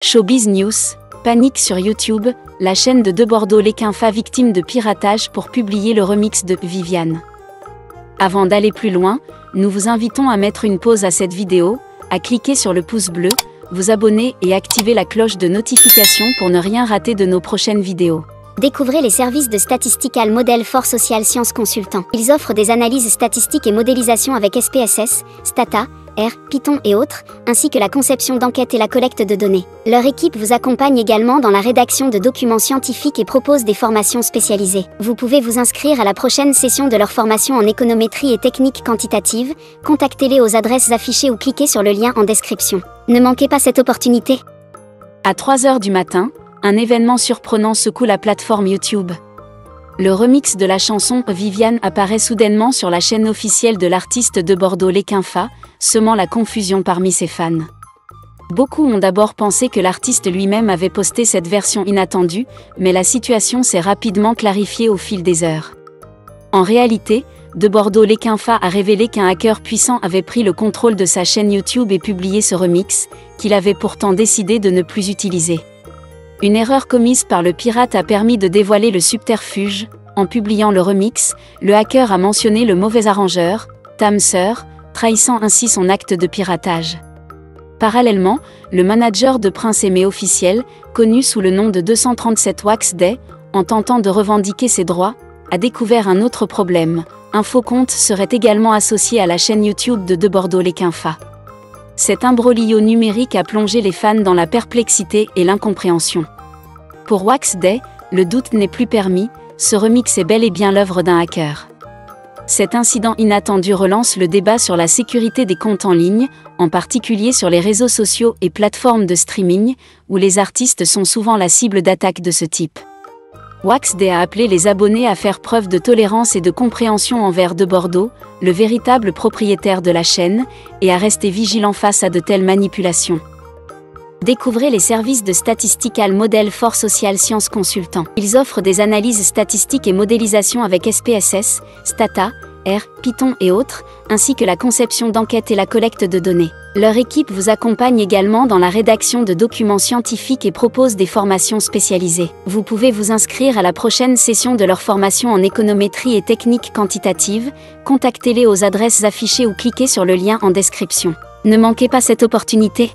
Showbiz News, panique sur YouTube, la chaîne de Bordeaux Lequinfa victime de piratage pour publier le remix de Viviane. Avant d'aller plus loin, nous vous invitons à mettre une pause à cette vidéo, à cliquer sur le pouce bleu, vous abonner et activer la cloche de notification pour ne rien rater de nos prochaines vidéos. Découvrez les services de Statistical Model for Social Science Consultant. Ils offrent des analyses statistiques et modélisation avec SPSS, Stata, R, Python et autres, ainsi que la conception d'enquêtes et la collecte de données. Leur équipe vous accompagne également dans la rédaction de documents scientifiques et propose des formations spécialisées. Vous pouvez vous inscrire à la prochaine session de leur formation en économétrie et techniques quantitatives. Contactez-les aux adresses affichées ou cliquez sur le lien en description. Ne manquez pas cette opportunité. À 3 h du matin, un événement surprenant secoue la plateforme YouTube. Le remix de la chanson Viviane apparaît soudainement sur la chaîne officielle de l'artiste de Bordeaux Lequinfa, semant la confusion parmi ses fans. Beaucoup ont d'abord pensé que l'artiste lui-même avait posté cette version inattendue, mais la situation s'est rapidement clarifiée au fil des heures. En réalité, de Bordeaux Lequinfa a révélé qu'un hacker puissant avait pris le contrôle de sa chaîne YouTube et publié ce remix, qu'il avait pourtant décidé de ne plus utiliser. Une erreur commise par le pirate a permis de dévoiler le subterfuge. En publiant le remix, le hacker a mentionné le mauvais arrangeur, Tamser, trahissant ainsi son acte de piratage. Parallèlement, le manager de Prince Aimé officiel, connu sous le nom de 237 Wax Day, en tentant de revendiquer ses droits, a découvert un autre problème. Un faux compte serait également associé à la chaîne YouTube de Bordeaux Lequinfa. Cet imbroglio numérique a plongé les fans dans la perplexité et l'incompréhension. Pour Wax Day, le doute n'est plus permis, ce remix est bel et bien l'œuvre d'un hacker. Cet incident inattendu relance le débat sur la sécurité des comptes en ligne, en particulier sur les réseaux sociaux et plateformes de streaming, où les artistes sont souvent la cible d'attaques de ce type. Wax Day a appelé les abonnés à faire preuve de tolérance et de compréhension envers de Bordeaux, le véritable propriétaire de la chaîne, et à rester vigilant face à de telles manipulations. Découvrez les services de Statistical Model for Social Science Consultant. Ils offrent des analyses statistiques et modélisation avec SPSS, Stata, R, Python et autres, ainsi que la conception d'enquêtes et la collecte de données. Leur équipe vous accompagne également dans la rédaction de documents scientifiques et propose des formations spécialisées. Vous pouvez vous inscrire à la prochaine session de leur formation en économétrie et techniques quantitatives. Contactez-les aux adresses affichées ou cliquez sur le lien en description. Ne manquez pas cette opportunité.